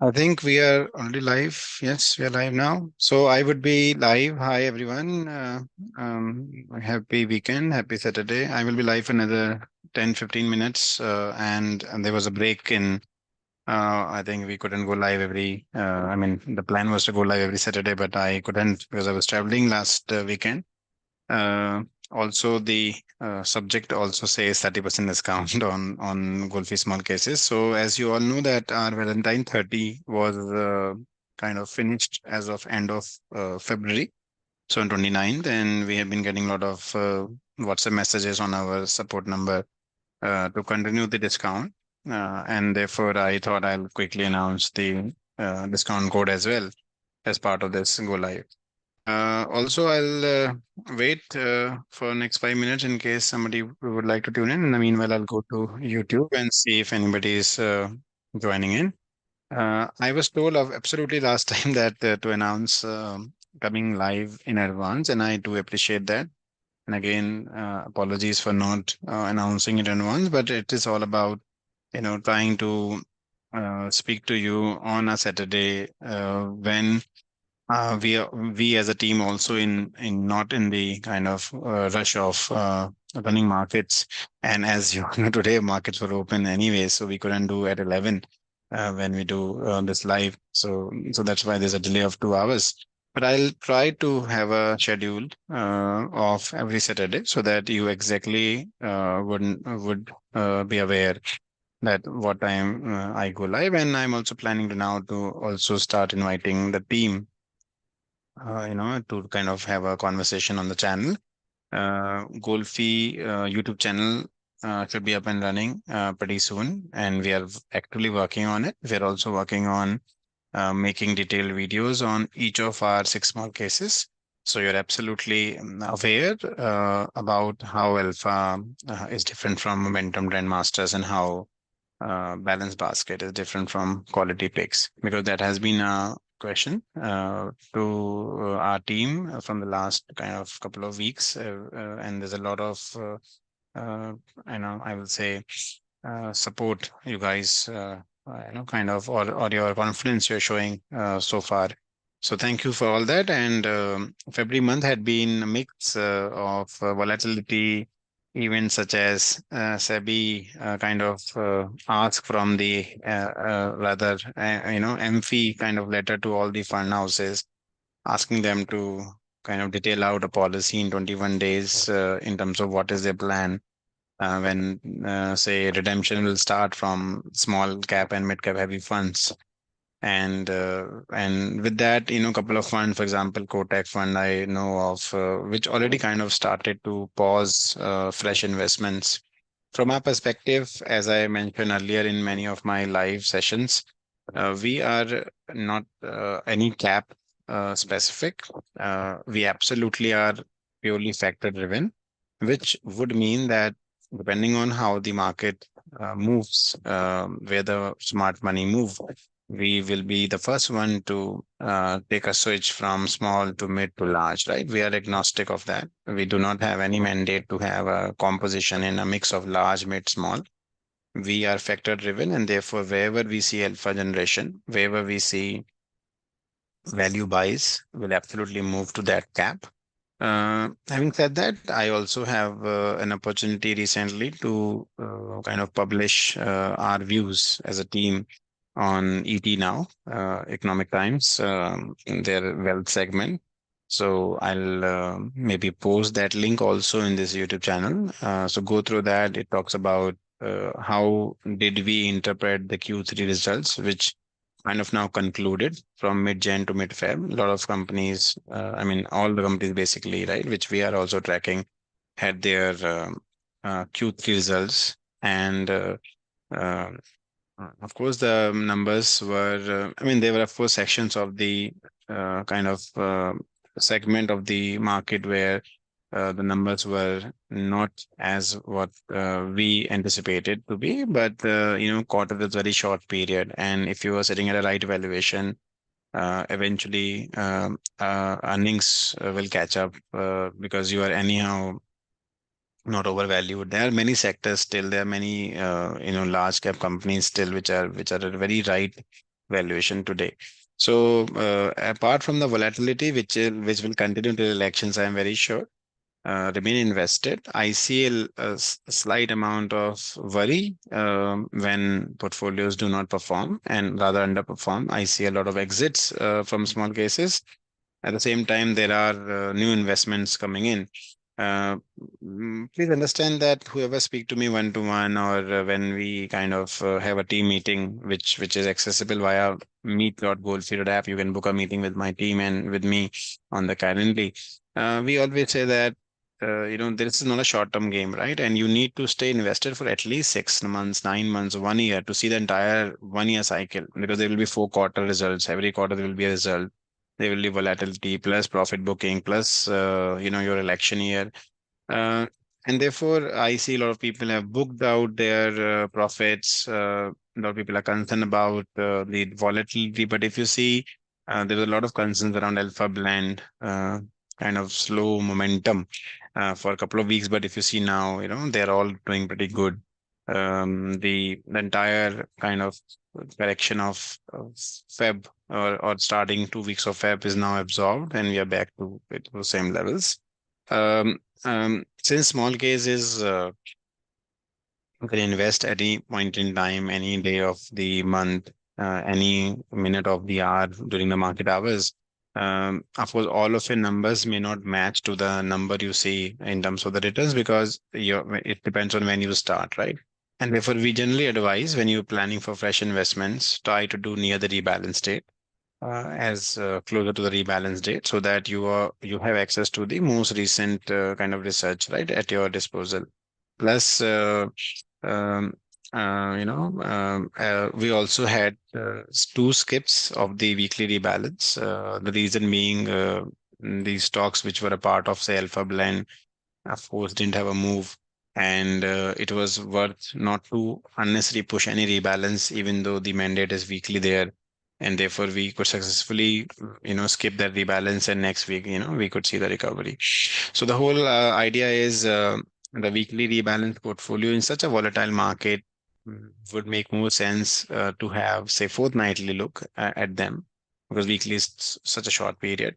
I think we are already live. Yes, we are live now. So I would be live. Hi, everyone. Happy weekend. Happy Saturday. I will be live for another 10, 15 minutes. And there was a break in, I think we couldn't go live I mean, the plan was to go live every Saturday, but I couldn't because I was traveling last weekend. Uh, Also, the subject also says 30% discount on GoalFi small cases. So, as you all know, that our Valentine 30 was kind of finished as of end of February, so on 29th, and we have been getting a lot of WhatsApp messages on our support number to continue the discount, and therefore I thought I'll quickly announce the discount code as well as part of this go live. Also, I'll wait for next 5 minutes in case somebody would like to tune in. In the meanwhile, I'll go to YouTube and see if anybody is joining in. I was told of absolutely last time that to announce coming live in advance, and I do appreciate that. And again, apologies for not announcing it in advance, but it is all about trying to speak to you on a Saturday when we as a team also in not in the kind of rush of running markets. And as you know, today markets were open anyway, so we couldn't do at 11 when we do this live. So that's why there's a delay of 2 hours. But I'll try to have a schedule of every Saturday so that you exactly would be aware that what time I go live. And I'm also planning to now to also start inviting the team to kind of have a conversation on the channel. GoalFi YouTube channel should be up and running pretty soon, and we are actively working on it. We're also working on making detailed videos on each of our six small cases. So you're absolutely aware about how alpha is different from momentum trend masters and how balance basket is different from quality picks, because that has been a question to our team from the last kind of couple of weeks, and there's a lot of I will say support you guys kind of or your confidence you're showing so far. So thank you for all that. And February month had been a mix of volatility events such as SEBI kind of ask from the rather MFI kind of letter to all the fund houses, asking them to kind of detail out a policy in 21 days in terms of what is their plan when say redemption will start from small cap and mid cap heavy funds. And with that, a couple of funds, for example, Kotak fund I know of, which already kind of started to pause fresh investments. From our perspective, as I mentioned earlier in many of my live sessions, we are not any cap specific. We absolutely are purely factor driven, which would mean that depending on how the market moves, where the smart money move, we will be the first one to take a switch from small to mid to large, right? We are agnostic of that. We do not have any mandate to have a composition in a mix of large, mid, small. We are factor driven, and therefore, wherever we see alpha generation, wherever we see value buys, we'll absolutely move to that cap. Having said that, I also have an opportunity recently to kind of publish our views as a team on ET Now, Economic Times, in their wealth segment. So I'll maybe post that link also in this YouTube channel. So go through that. It talks about how did we interpret the Q3 results, which kind of now concluded from mid-Jan to mid-Feb. A lot of companies, I mean, all the companies basically, right, which we are also tracking, had their Q3 results. And uh, of course, the numbers were, I mean, there were, of course, sections of the kind of segment of the market where the numbers were not as what we anticipated to be, but quarter is very short period, and if you are sitting at a right valuation, eventually earnings will catch up because you are anyhow not overvalued. There are many sectors still. There are many large cap companies still which are at a very right valuation today. So apart from the volatility, which will continue till elections, I am very sure, remain invested. I see a slight amount of worry when portfolios do not perform and rather underperform. I see a lot of exits from small cases. At the same time, there are new investments coming in. Uh, Please understand that whoever speak to me one to one, or when we kind of have a team meeting, which is accessible via meet.goalfi.app, you can book a meeting with my team and with me on the Calendly. We always say that this is not a short-term game, right? And you need to stay invested for at least 6 months, 9 months, 1 year to see the entire 1 year cycle, because there will be 4 quarter results. Every quarter there will be a result. There will be volatility plus profit booking plus your election year. uh, and therefore, I see a lot of people have booked out their profits. A lot of people are concerned about the volatility. But if you see, there was a lot of concerns around Alpha Blend, kind of slow momentum for a couple of weeks. But if you see now, they're all doing pretty good. The entire kind of correction of Feb, or starting 2 weeks of Feb, is now absorbed, and we are back to the same levels. Um, since small case is you can invest any point in time, any day of the month, any minute of the hour during the market hours. Of course, all of your numbers may not match to the number you see in terms of the returns, because it depends on when you start, right? And therefore, we generally advise, when you're planning for fresh investments, try to do near the rebalance date, as closer to the rebalance date, so that you have access to the most recent kind of research, right, at your disposal. Plus, um, we also had two skips of the weekly rebalance. The reason being, these stocks which were a part of, say, Alpha Blend, of course, didn't have a move, and it was worth not to unnecessarily push any rebalance, even though the mandate is weekly there, and therefore we could successfully, skip that rebalance, and next week, we could see the recovery. So the whole idea is, the weekly rebalance portfolio in such a volatile market would make more sense to have, say, fortnightly look at them, because weekly is such a short period.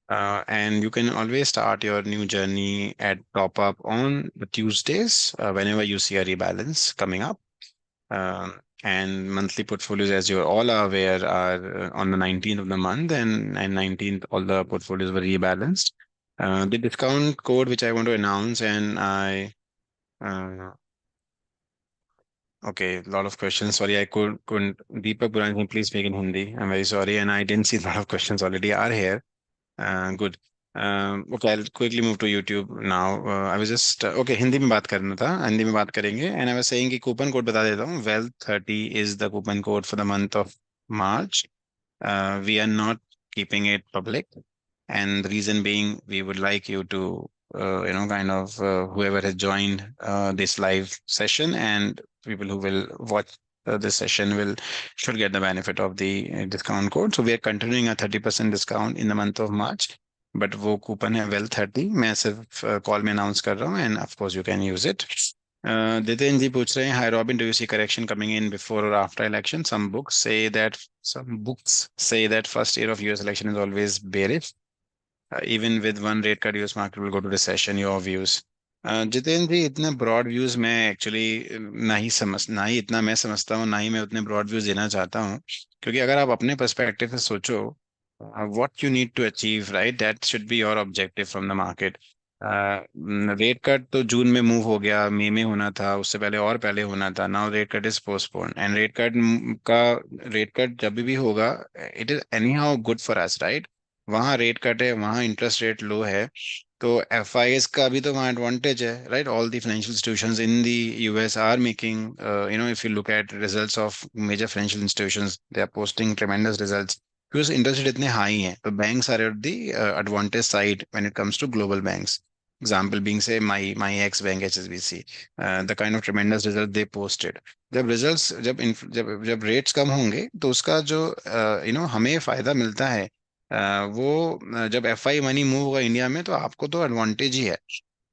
And you can always start your new journey at top up on the Tuesdays, whenever you see a rebalance coming up. And monthly portfolios, as you all are aware, are on the 19th of the month, and 19th, all the portfolios were rebalanced. The discount code which I want to announce, and uh, okay, a lot of questions. Sorry, I couldn't. Deepak Burani, please speak in Hindi. I'm very sorry, and I didn't see a lot of questions already are here. Good. Okay, I'll quickly move to YouTube now. I was just okay. Hindi में बात करना था, हिंदी में बात करेंगे. And I was saying कि coupon code बता देता हूँ. Wealth30 is the coupon code for the month of March. We are not keeping it public, and the reason being, we would like you to, kind of whoever has joined this live session, and people who will watch this session will should get the benefit of the discount code. So we are continuing a 30% discount in the month of March. But वो coupon है well 30. मैं सिर्फ call में announce कर रहा हूँ, and of course you can use it. Ditin ji पूछ रहे हैं, hi Robin, do you see correction coming in before और after election? Some books say that first year of US election is always bearish. Even with one rate cut, US market will go to recession. Your views? Jitendra ji, इतने broad views मैं actually ना ही इतना मैं समझता हूँ, ना ही मैं उतने ब्रॉड व्यूज देना चाहता हूँ. क्योंकि अगर आप अपने पर्सपेक्टिव से सोचो, what you need to achieve, right? That should be your objective from the market. Rate cut तो जून में मूव हो गया, मई में होना था, उससे पहले और पहले होना था. Now rate cut is postpone, and का रेट कट जब भी होगा, it is any how good for us, right? वहाँ रेट कट है, वहाँ इंटरेस्ट रेट लो है, तो एफ आई एस का भी तो वहाँ एडवांटेज है, right? All the financial institutions in the US are making, if you look at results of major financial institutions, they are posting tremendous results, because interest rate इतने high हैं, तो banks are at the advantage side when it comes to global banks. Example being, say, my ex bank HSBC, the kind of tremendous result they posted. जब results जब rates कम होंगे, तो उसका जो हमें फायदा मिलता है, वो जब एफ आई मनी मूव होगा इंडिया में, तो आपको तो एडवांटेज ही है.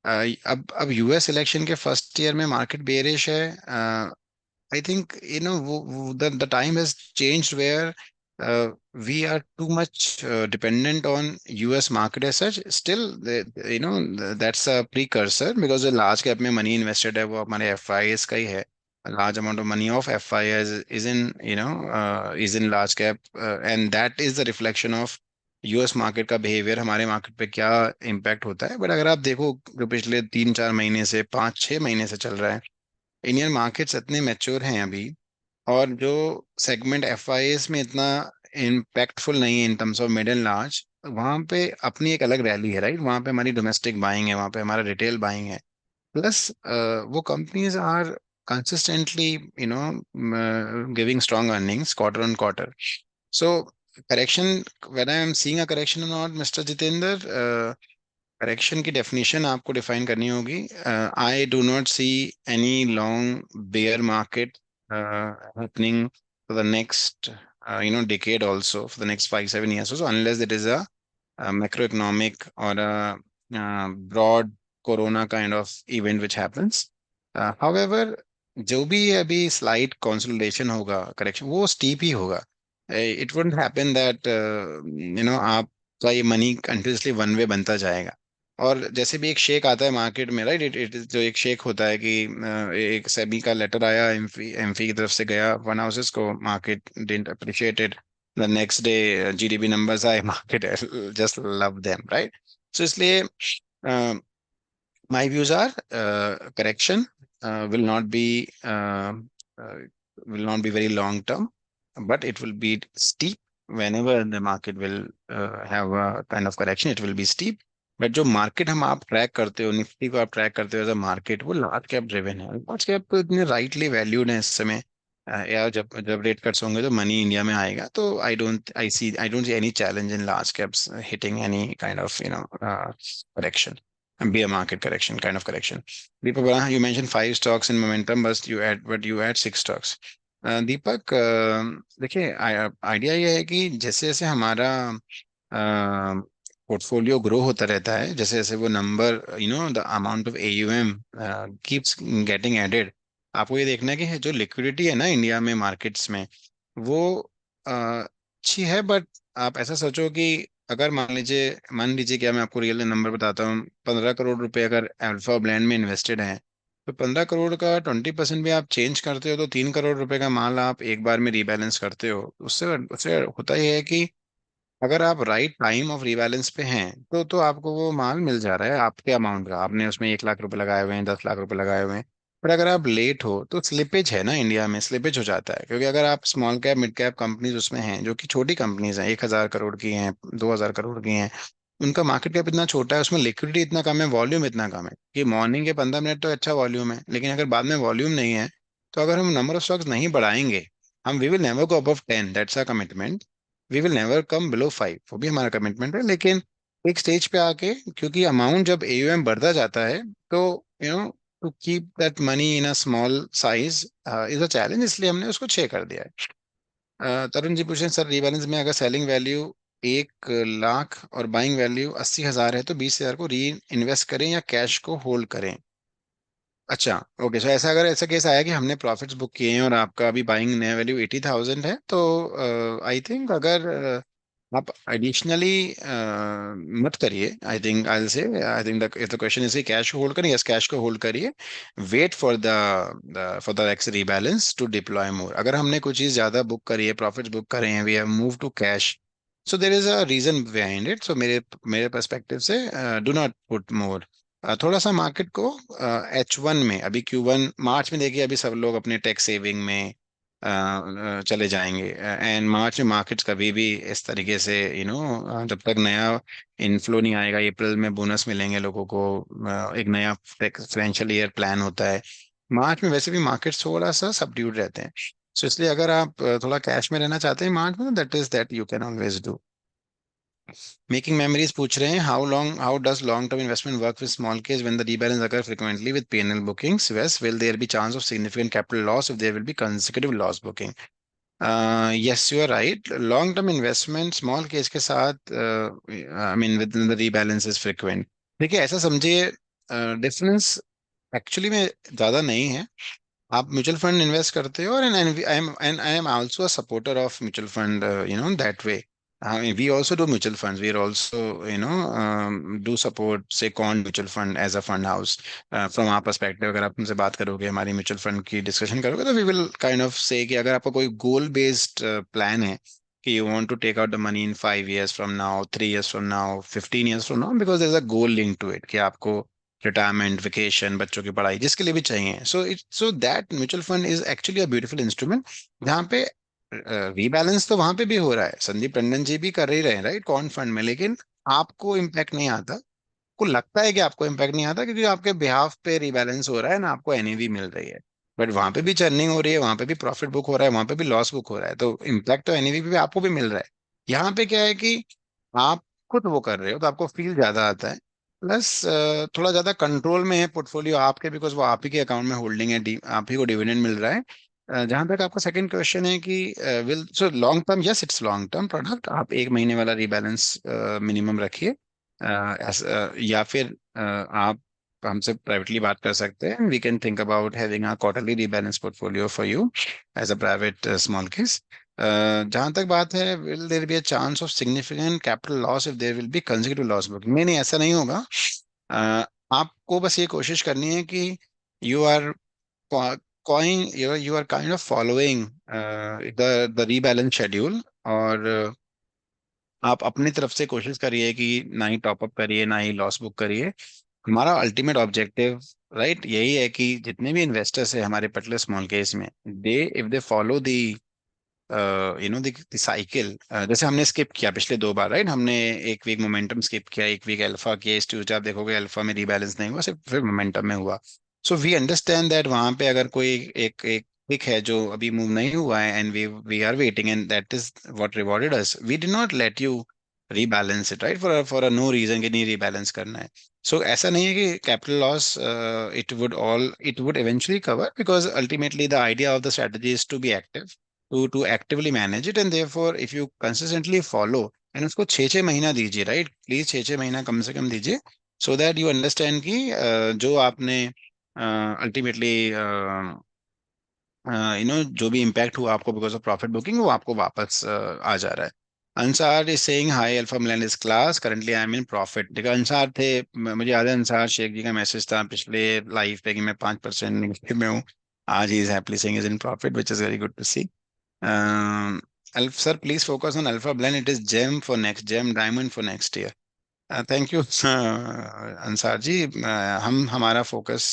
अब यूएस इलेक्शन के फर्स्ट ईयर में मार्केट बेरिश है. I think the time has changed where we are too much dependent on US market as such. Still, that's a precursor because the large cap में money invested है वो हमारे FIs का ही है. A large amount of money of FIs is in is in large cap, and that is the reflection of US market का behaviour हमारे market पे क्या इम्पैक्ट होता है. बट अगर आप देखो जो पिछले 3-4 महीने से 5-6 महीने से चल रहा है, इंडियन मार्केट्स इतने मैच्योर हैं अभी, और जो सेगमेंट एफआईएस में इतना इम्पैक्टफुल नहीं है in terms of mid and large, वहाँ पे अपनी एक अलग रैली है, राइट. वहाँ पे हमारी डोमेस्टिक बाइंग है, वहाँ पे हमारा रिटेल बाइंग है. प्लस वो companies are consistently giving strong earnings quarter on quarter. So correction, when I am seeing a correction और नॉट, मिस्टर जितेंद्र, करेक्शन की डेफिनेशन आपको डिफाइन करनी होगी. I do not see any long bear market happening for the next decade also, for the next 5-7 years also, unless it is a macroeconomic or a broad corona kind of event which happens. However, जो भी अभी slight consolidation होगा, correction वो steep ही होगा. It wouldn't happen that आपका ये money continuously one way बनता जाएगा. और जैसे भी एक शेक आता है मार्केट में, राइट, इट जो एक शेक होता है कि एक सेबी का लेटर आया, एमफी की तरफ से गया फंड हाउसेस को, market didn't appreciate it. The next day GDP numbers आए, market just love them, right. So इसलिए my views are, correction will not be uh, will not be very long term, but it will be steep. Whenever the market will have a kind of correction, it will be steep. But जो market हम आप track करते हो, Nifty को आप track करते हो as a market, वो लार्ज कैप ड्रिवन है. लार्ज कैप तो इतने राइटली वैल्यूड है इस समय. या जब जब रेट कट्स होंगे तो मनी इंडिया में आएगा, तो I don't see any challenge in large caps hitting any kind of correction, be a market correction, kind of correction. Deepak, you mentioned 5 stocks in momentum, but you add 6 stocks. दीपक, देखिए, idea ये है कि जैसे जैसे हमारा portfolio grow होता रहता है, जैसे जैसे वो number, the amount of AUM keeps getting added, आपको ये देखना है कि जो लिक्विडिटी है ना इंडिया में मार्केट्स में, वो अच्छी है. बट आप ऐसा सोचो कि अगर मान लीजिए क्या, मैं आपको रियल नंबर बताता हूँ, 15 करोड़ रुपए अगर अल्फा ब्लैंड में इन्वेस्टेड हैं, तो 15 करोड़ का 20% भी आप चेंज करते हो, तो 3 करोड़ रुपए का माल आप एक बार में रीबैलेंस करते हो. उससे उससे होता ही है कि अगर आप राइट टाइम ऑफ रीबैलेंस पे हैं, तो आपको वो माल मिल जा रहा है आपके अमाउंट का. आपने उसमें 1 लाख रुपए लगाए हुए हैं, 10 लाख रुपए लगाए हुए हैं. पर अगर आप लेट हो तो स्लिपेज है ना, इंडिया में स्लिपेज हो जाता है. क्योंकि अगर आप small cap mid cap companies उसमें हैं, जो कि छोटी कंपनीज हैं, 1,000 करोड़ की हैं, 2,000 करोड़ की हैं, उनका मार्केट कैप इतना छोटा है, उसमें लिक्विडिटी इतना कम है, वॉल्यूम इतना कम है कि मॉर्निंग के 15 मिनट तो अच्छा वॉल्यूम है, लेकिन अगर बाद में वॉल्यूम नहीं है, तो अगर हम नंबर ऑफ स्टॉक्स नहीं बढ़ाएंगे, हम we will never go above 10, that's a commitment. We will never come below 5, वो भी हमारा कमिटमेंट है. लेकिन एक स्टेज पे आके, क्योंकि अमाउंट जब एयूएम बढ़ता जाता है, तो to keep that money in a small size is a challenge, इसलिए हमने उसको 6 कर दिया है. तरुण जी पूछ रहे हैं, सर रिबैलेंस में अगर सेलिंग वैल्यू 1 लाख और बाइंग वैल्यू 80,000 है, तो 20,000 को री इन्वेस्ट करें या कैश को होल्ड करें. अच्छा, ओके. सो ऐसा, अगर ऐसा केस आया कि हमने प्रॉफिट्स बुक किए हैं और आपका अभी बाइंग नया वैल्यू 80,000 है, तो आई थिंक अगर आप एडिशनली मत करिए. I think the question is cash को होल्ड करिए. यस, कैश को होल्ड करिए. Wait for the next rebalance to deploy more. अगर हमने कुछ चीज ज्यादा बुक करी है, प्रॉफिट्स बुक करे हैं, we have move to cash, so there is a reason behind it. So मेरे मेरे पर्सपेक्टिव से डू नॉट पुट मोर. थोड़ा सा मार्केट को H1 में, अभी Q1 मार्च में देखिए, अभी सब लोग अपने टैक्स सेविंग में चले जाएंगे. एंड मार्च में मार्केट्स कभी भी इस तरीके से जब तक नया इनफ्लो नहीं आएगा, अप्रैल में बोनस मिलेंगे लोगों को, एक नया फाइनेंशियल ईयर प्लान होता है, मार्च में वैसे भी मार्केट्स थोड़ा सा सबड्यूड रहते हैं. सो इसलिए अगर आप थोड़ा कैश में रहना चाहते हैं मार्च में, that you can always do. Making memories पूछ रहे हैं, how does long term investment work with smallcase when the rebalance occur frequently with PNL bookings, was will there be chance of significant capital loss if there will be consecutive loss booking. Yes, you are right. Long term investment smallcase के साथ, I mean with the rebalance is frequent. देखिए, ऐसा समझिए, difference actually में ज़्यादा नहीं है. आप म्यूचुअल फंड इन्वेस्ट करते हो, और and I am also a supporter of mutual fund, that way. We also do mutual funds. We are also, do support, say, Quant Mutual Fund as a fund house. From our perspective, अगर आप हमसे बात करोगे, हमारी mutual fund की discussion करोगे, तो we will kind of से कि अगर आपका कोई गोल बेस्ड प्लान है कि you want to take out the money in 5 years from now, 3 years from now, 15 years from now, because there is a goal link to it कि आपको retirement, vacation, बच्चों की पढ़ाई, जिसके लिए भी चाहिए, so that mutual fund is actually a beautiful instrument, जहाँ पे रीबैलेंस तो वहां पे भी हो रहा है, संदीप टंडन जी भी कर ही रहे हैं, राइट, कौन फंड में, लेकिन आपको इम्पैक्ट नहीं आता. को लगता है कि आपको इम्पैक्ट नहीं आता क्योंकि आपके बिहाफ पे रिबैलेंस हो रहा है ना, आपको एनएवी मिल रही है, बट वहां पे भी चर्निंग हो रही है, वहां पे भी प्रॉफिट बुक हो रहा है, वहां पे भी लॉस बुक हो रहा है, तो इम्पैक्ट तो एनएवी पे भी आपको भी मिल रहा है. यहाँ पे क्या है कि आप खुद वो कर रहे हो तो आपको फील ज्यादा आता है, प्लस थोड़ा ज्यादा कंट्रोल में है पोर्टफोलियो आपके, बिकॉज वो आप ही के अकाउंट में होल्डिंग है, आप ही को डिविडेंड मिल रहा है. जहां तक आपका सेकंड क्वेश्चन है कि will so long term, yes it's long term product, आप 1 महीने वाला रिबैलेंस मिनिमम रखिए. या फिर आप हमसे प्राइवेटली बात कर सकते हैं, we can think about having a quarterly rebalance portfolio for you as a private small case. जहां तक बात है, will there be a chance of significant capital loss if there will be consecutive loss booking? नहीं नहीं, ऐसा नहीं होगा. अ, आपको बस ये कोशिश करनी है कि you are going you are kind of following the rebalance schedule, और आप अपनी तरफ से कोशिश करिए कि ना ही टॉपअप करिए, ना ही लॉस बुक करिए. हमारा अल्टीमेट ऑब्जेक्टिव, राइट, यही है कि जितने भी इन्वेस्टर्स है हमारे पर्टिकुलर स्मॉल केस में, they if they follow the the cycle, जैसे हमने स्किप किया पिछले 2 बार, राइट, हमने एक वीक मोमेंटम स्किप किया, एक वीक अल्फा किया, इस ट्यूसडे आप देखोगे अल्फा में रिबैलेंस नहीं हुआ, सिर्फ फिर मोमेंटम में हुआ. सो वी अंडरस्टैंड दैट वहां पे अगर कोई एक एक पिक है जो अभी मूव नहीं हुआ है, and we are waiting, and that is what rewarded us, we did not let you rebalance it, right, for a no reason कि नहीं रीबैलेंस करना है. सो ऐसा नहीं है कि capital loss it would eventually cover, because ultimately the idea of the strategy is to be active, to actively manage it, and therefore if you consistently follow, and उसको 6-6 महीना दीजिए, राइट, प्लीज 6-6 महीना कम से कम दीजिए, सो दैट यू अंडरस्टैंड कि जो आपने ultimately जो भी इम्पैक्ट हुआ आपको बिकॉज ऑफ प्रॉफिट बुकिंग, वो आपको वापस आ जा रहा है. Ansar is saying hi alpha Milan is class, currently I am in profit. देखो अंसार थे, मुझे याद है अंसार शेख जी का मैसेज था पिछले लाइव पे कि मैं 5% निगेटिव में हूँ. आज ही is happy saying is in profit, which is very good to see. Sir, please focus on Alpha Blend. It is gem for next gem, diamond for next year. Thank you Ansar ji. हम हमारा focus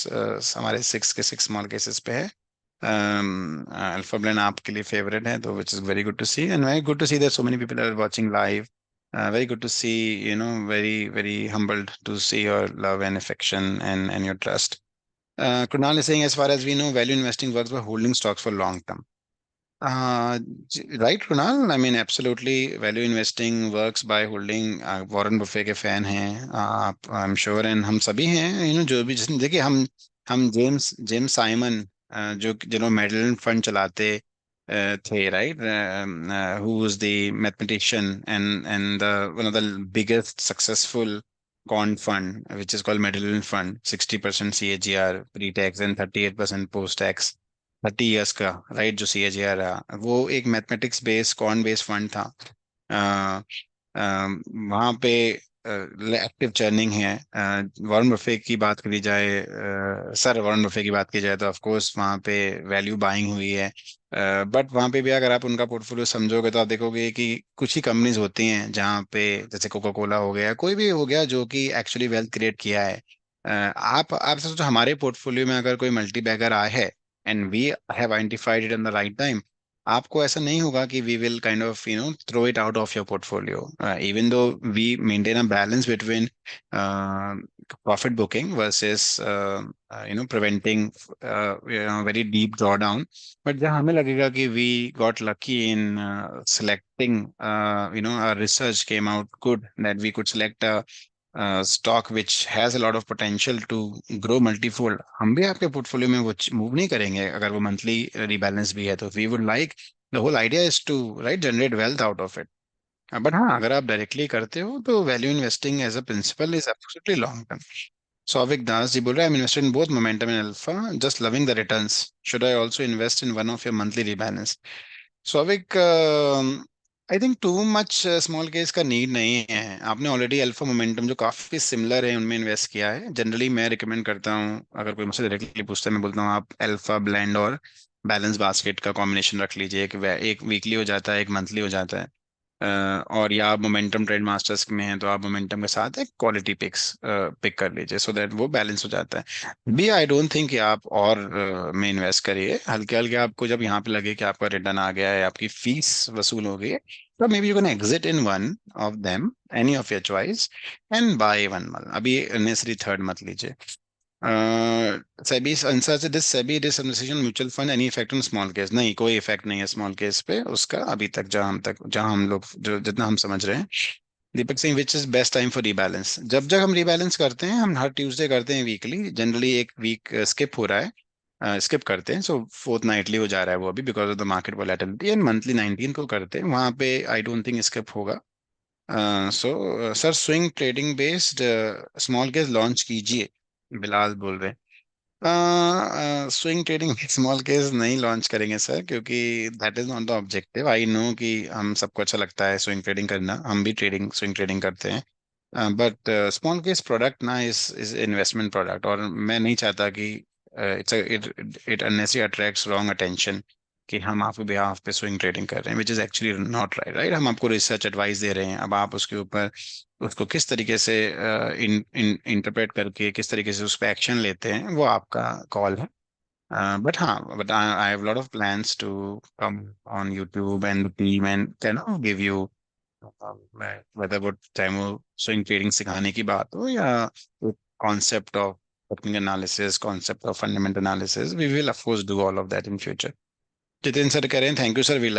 हमारे 6 के 6 small cases पे है. Alpha blend आपके लिए favourite है, तो which is very good to see, and very good to see that so many people are watching live. Very good to see, very very humbled to see your love and affection and your trust. Kunal is saying, as far as we know, value investing works by holding stocks for long term. Right Kunal, I mean absolutely value investing works by holding. Warren Buffett के fan हैं आप, I am sure, and हम सभी हैं, जो भी, जिसने देखिए, हम जेम्स जेम्स साइमन, जो जिन्होंने मेडलिन फंड चलाते थे, right, who was the mathematician and the one of the biggest successful quant fund which is called Medallion fund. 60% CAGR pre tax and 38% post tax, 30 years का, right, जो CAGR रहा, वो एक mathematics based कॉर्न based fund था. वहाँ पे active churning है. वॉरेन बफे की बात करी जाए, सर वॉरेन बफे की बात की जाए, तो ऑफ कोर्स वहाँ पे वैल्यू बाइंग हुई है, बट वहाँ पे भी अगर आप उनका पोर्टफोलियो समझोगे तो आप देखोगे कि कुछ ही कंपनीज होती हैं जहाँ पे, जैसे कोका कोला हो गया, कोई भी हो गया, जो कि एक्चुअली वेल्थ क्रिएट किया है. आप सोचो हमारे पोर्टफोलियो में अगर कोई मल्टी बैगर आया है, and we have identified it in the right time, आपको ऐसा नहीं होगा कि we will kind of throw it out of your portfolio, even though we maintain a balance between profit booking versus preventing very deep drawdown. But जहाँ हमें लगेगा कि we got lucky in selecting, our research came out good, that we could select a stock which has a lot of potential to grow multifold, हम भी आपके portfolio में वो move नहीं करेंगे अगर वो मंथली रिबैलेंस भी है तो. We would like, the whole idea is to, right, generate wealth out of it. But हाँ, अगर आप डायरेक्टली करते हो तो value investing as a principle is absolutely long term. Souvik Das ji बोल रहे हैं, I am invested in both momentum and alpha, just loving the returns, should I also invest in one of your monthly rebalance? Souvik, I think too much small case का need नहीं है। आपने already alpha momentum जो काफी similar है उनमें invest किया है। जनरली मैं रिकमेंड करता हूँ, अगर कोई मुझसे डायरेक्टली पूछता है, मैं बोलता हूँ आप अल्फा ब्लेंड और बैलेंस बास्केट का कॉम्बिनेशन रख लीजिए। एक वीकली हो जाता है, एक मंथली हो जाता है। और या आप मोमेंटम ट्रेड मास्टर्स में हैं तो आप मोमेंटम के साथ एक क्वालिटी पिक कर लीजिए, सो दैट वो बैलेंस हो जाता है। भी आई डोंट थिंक कि आप और में इन्वेस्ट करिए। हल्के हल्के आपको जब यहाँ पे लगे कि आपका रिटर्न आ गया है, आपकी फीस वसूल हो गई है, तो maybe you can exit in one of them, any of your choice, and buy one more. अभी नेसरी थर्ड मत लीजिए। Sebi Ansar say this SEBI disadministration mutual fund any effect on smallcase? नहीं, कोई इफेक्ट नहीं है small case पे उसका अभी तक, जहां हम लोग जो जितना हम समझ रहे हैं। Deepak Singh, which is best time for rebalance? जब जब हम रीबैलेंस करते हैं, हम हर ट्यूसडे करते हैं वीकली, जनरली एक वीक स्किप हो रहा है, स्किप करते हैं, सो फोर्थ नाइटली हो जा रहा है वो अभी because of the market volatility, and monthly 19 को करते हैं, वहां पे आई डोंट थिंक स्किप होगा। So sir, swing trading based small case launch कीजिए, बिलाल बोल रहे हैं। स्विंग ट्रेडिंग स्मॉल केस नहीं लॉन्च करेंगे सर, क्योंकि that is not the objective. I know कि हम सबको अच्छा लगता है स्विंग ट्रेडिंग करना, हम भी स्विंग ट्रेडिंग करते हैं, बट स्मॉल केस प्रोडक्ट ना इज इन्वेस्टमेंट प्रोडक्ट, और मैं नहीं चाहता कि it it unnecessary attracts wrong attention कि हम आपके बिहाफ पे स्विंग ट्रेडिंग कर रहे हैं, which is actually not right. Right, हम आपको रिसर्च एडवाइस दे रहे हैं, अब आप उसके ऊपर उसको किस तरीके से इंटरप्रेट करके किस तरीके से उस पर एक्शन लेते हैं वो आपका कॉल है। बट हाँ, but I have lot of plans to come on YouTube and team and can give you, whether वो चाहे वो स्विंग ट्रेडिंग सिखाने की बात हो या concept of technical analysis, concept of fundamental analysis, we will of course do all of that in future. Jitin sir कह रहे हैं, thank you sir, we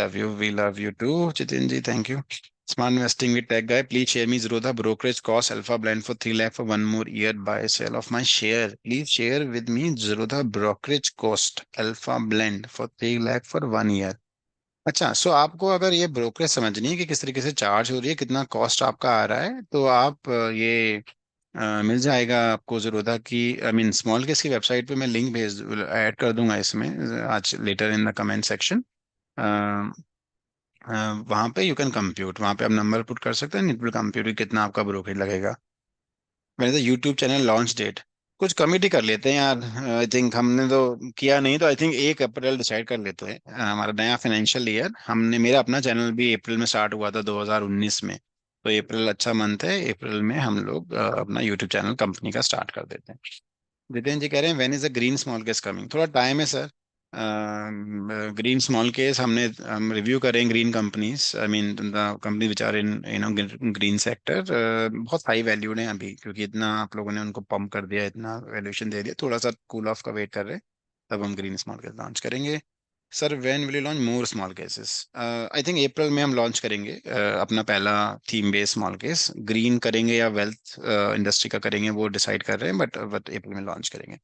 love you too. Jitin ji, thank you. Smart investing with tech guy, please share me Zerodha brokerage cost alpha blend for 3 lakh for one more year buy sell of my share, please share with me Zerodha brokerage cost alpha blend for 3 lakh for 1 year। अच्छा, सो आपको अगर ये brokerage समझनी है कि किस तरीके से चार्ज हो रही है, कितना कॉस्ट आपका आ रहा है, तो आप ये मिल जाएगा आपको जीरोधा की, आई मीन स्मॉल केस की वेबसाइट पे मैं लिंक भेज ऐड कर दूंगा इसमें आज later in the comment section. वहाँ पे यू कैन कंप्यूट, वहाँ पे आप नंबर पुट कर सकते हैं, इट विल कंप्यूट कितना आपका ब्रोकरेज लगेगा। मैंने तो यूट्यूब चैनल लॉन्च डेट कुछ कमिटी कर लेते हैं यार। आई थिंक हमने तो किया नहीं, तो आई थिंक 1 अप्रैल डिसाइड कर लेते हैं। हमारा नया फाइनेंशियल ईयर, हमने मेरा अपना चैनल भी अप्रैल में स्टार्ट हुआ था 2019 में, तो अप्रैल अच्छा मंथ है, अप्रैल में हम लोग अपना यूट्यूब चैनल कंपनी का स्टार्ट कर देते हैं। जितेंद्र जी कह रहे हैं, when is the green smallcase coming? थोड़ा टाइम है सर। ग्रीन स्मॉल केस हम रिव्यू करें green companies, I mean the company which are in green sector, बहुत हाई वैल्यूड हैं अभी, क्योंकि इतना आप लोगों ने उनको पंप कर दिया, इतना वैल्यूएशन दे दिया, थोड़ा सा कूल ऑफ का वेट कर रहे हैं, तब हम ग्रीन स्मॉल केस लॉन्च करेंगे। Sir, when will you launch more small cases? I think April में हम लॉन्च करेंगे अपना पहला theme based small case. Green करेंगे या वेल्थ इंडस्ट्री का करेंगे वो डिसाइड कर रहे हैं, बट अप्रैल में लॉन्च करेंगे।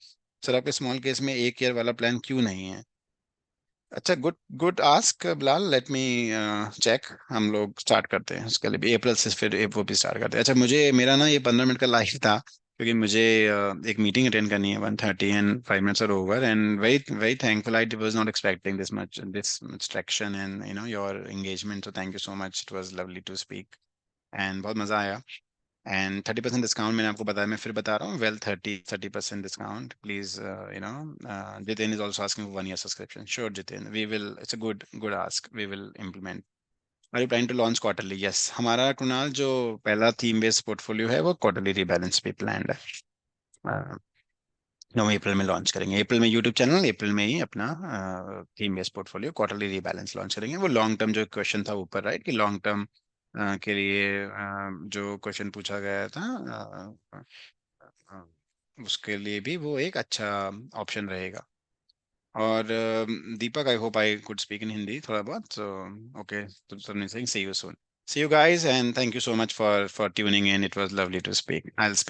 सर, आपके स्मॉल केस में 1 ईयर वाला प्लान क्यों नहीं है? अच्छा, good good ask Bilal, let me check. हम लोग स्टार्ट करते हैं उसके लिए भी अप्रैल से, फिर वो भी स्टार्ट करते हैं। अच्छा, मुझे मेरा ना ये 15 मिनट का लाइव था, क्योंकि मुझे एक मीटिंग अटेंड करनी है 1:30 and 5 minutes are over, and very very thankful, I was not expecting this much traction and your engagement, so thank you so much, it was lovely to speak, and बहुत मजा आया। And 30% discount मैंने आपको बताया, मैं फिर बता रहा हूँ, well 30% discount please, Jiten is also asking 1 year subscription, sure Jiten, we will, it's a good good ask, we will implement. Are you planning to launch quarterly? Yes, हमारा कुणाल जो पहला थीम बेस्ड पोर्टफोलियो है वो क्वार्टरली रिबैलेंस पे plan है। हम अप्रैल में launch करेंगे, अप्रैल में यूट्यूब चैनल, अप्रैल में ही अपना theme based portfolio quarterly rebalance launch करेंगे। वो लॉन्ग टर्म जो क्वेश्चन था ऊपर, राइट, कि लॉन्ग टर्म के लिए जो क्वेश्चन पूछा गया था, उसके लिए भी वो एक अच्छा ऑप्शन रहेगा। और Deepak, I hope I could speak in Hindi थोड़ा बहुत, सो ओके, तो सबने Singh, see you soon, see you guys, and thank you so much for tuning in, it was lovely to speak, I will speak